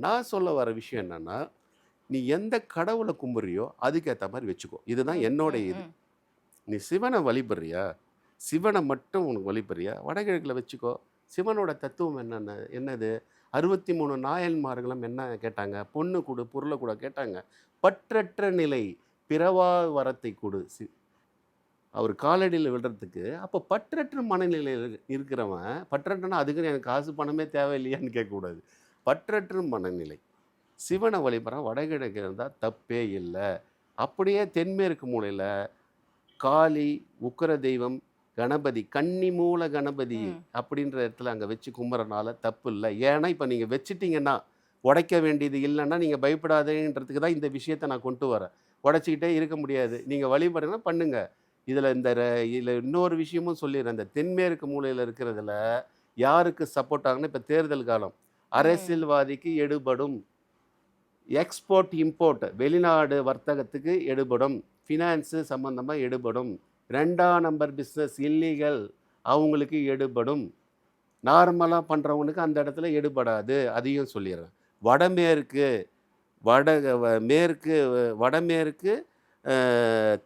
நான் சொல்ல வர விஷயம் என்னன்னா, நீ எந்த கடவுள கும்பிடுறியோ, அதுக்கு மாரி வச்சுக்கோ. இதுதான் ம், என்னோட ம், இது. ம். நீ சிவன வழிபடுறியா? சிவன மட்டும் உனக்கு வழிபடுறியா? வடகிழக்குல வச்சுக்கோ. சிவனோட தத்துவம் என்னது? 63 நாயன்மார்களும் என்ன கேட்டாங்க? பொண்ணு குடு, பொருள குட கேட்டாங்க. பற்றற்ற நிலை, பிறவா வரத்தை குடு. அவர் காலடியில விழுறதுக்கு, அப்ப பற்றற்ற மனநிலையில இருக்கிறவன், பற்றற்றனா அதுக்குன்னு எனக்கு காசு பணமே தேவையில்லையான்னு கேட்கக்கூடாது. பற்றற்ற மனநிலை. சிவன வழிபடுறான் வடகிழக்கு இருந்தா தப்பே இல்ல. அப்படியே தென்மேற்கு மூலையில காளி, உக்கிர தெய்வம், கணபதி, கன்னிமூல கணபதி ம். அப்படின்ற இடத்துல அங்க வச்சு கும்பிட்றனால தப்பு இல்ல. ஏன்னா, இப்ப நீங்க வச்சுட்டீங்கன்னா, உடைக்க வேண்டியது இல்லன்னா, நீங்க பயப்படாதேன்றதுக்கு தான் இந்த விஷயத்த நான் கொண்டு வரேன். உடைச்சுக்கிட்டே இருக்க முடியாது. நீங்க வழிபடுங்கன்னா பண்ணுங்க. இதுல இன்னொரு விஷயமும் சொல்லிர்றேன். இந்த தென்மேற்கு மூலையில இருக்கிறதுல யாருக்கு சப்போர்ட் ஆகும்னா, இப்ப தேர்தல் காலம். ம். அரசியல்வாதிக்கு எடுபடும். எக்ஸ்போர்ட், இம்போர்ட் வெளிநாடு வர்த்தகத்துக்கு எடுபடும். ஃபினான்ஸு சம்மந்தமா எடுபடும். 2ஆம் நம்பர் பிசினஸ் இல்லீகல் அவங்களுக்கு எடுபடும். நார்மலா பண்றவனுக்கு அந்த இடத்துல எடுபடாது. அதையும் சொல்லிர்றேன். வடமேற்கு வட வ மேற்கு வடமேற்கு அ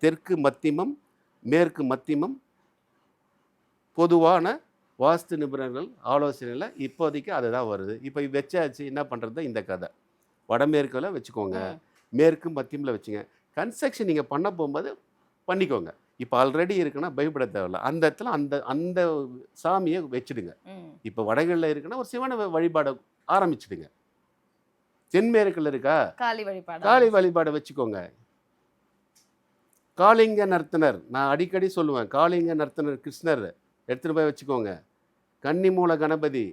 தெற்கு மத்திமம், மேற்கு மத்திமம் பொதுவான வாஸ்து நிபுணர்கள் ஆலோசனையில இப்போதைக்கு அதுதான் வருது. இப்ப வச்சாச்சு என்ன பண்றது இந்த கதை. வடமேற்குல வச்சுக்கோங்க. ம். மேற்கு மத்தியம்ல வச்சுங்க. கன்ஸ்ட்ரக்ஷன் நீங்க பண்ண போம்போது பண்ணிக்கோங்க. இப்ப ஆல்ரெடி இருக்குன்னா பயப்பட தேவையில்ல. அந்த இடத்துல அந்த அந்த சாமிய வச்சுடுங்க. ம். இப்ப வடகிழல இருக்குன்னா ஒரு சிவன வழிபாட ஆரம்பிச்சுடுங்க. தென்மேற்குல இருக்கா, காளி வழிபாட காளி ஆரம்பிச்சு. வழிபாட வச்சுக்கோங்க. காளிங்க நர்த்தனர் நான் அடிக்கடி சொல்லுவேன். காளிங்க நர்த்தனர் கிருஷ்ணர் எடுத்துட்டு போய் வச்சுக்கோங்க. கன்னிமூல கணபதி,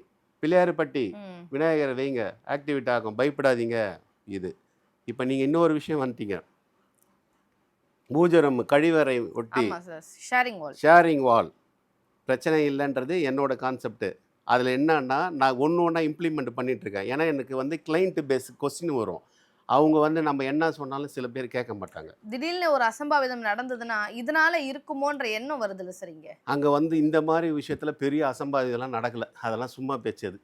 பிள்ளையார்பட்டி ம். விநாயகர வைங்க. ஆக்டிவேட் ஆகும். பயப்படாதீங்க. இது. இப்ப நீங்க இன்னொரு விஷயம் வந்துட்டீங்க. பூஜரம் கழிவறை ஒட்டி ஆமா சார். ஷேரிங் வால். ஷேரிங் வால் பிரச்சனை இல்லைன்றது என்னோட கான்செப்ட். அதில் என்னன்னா நான் ஒன்று ஒன்றா இம்ப்ளிமெண்ட் பண்ணிட்டு இருக்கேன். ஏன்னா எனக்கு வந்து கிளைண்ட் பேஸ் கொஸ்டின் வரும். அவங்க வந்து நம்ம என்ன சொன்னாலும் சில பேர் கேட்க மாட்டாங்க. திடீர்னு ஒரு அசம்பாவிதம் நடந்ததுன்னா, இதனால இருக்குமோன்ற எண்ணம் வருதுல்ல சார் இங்க. அங்கே வந்து இந்த மாதிரி விஷயத்தில் பெரிய அசம்பாவிதம்லாம் நடக்கல. அதெல்லாம் சும்மா பேச்சு அது.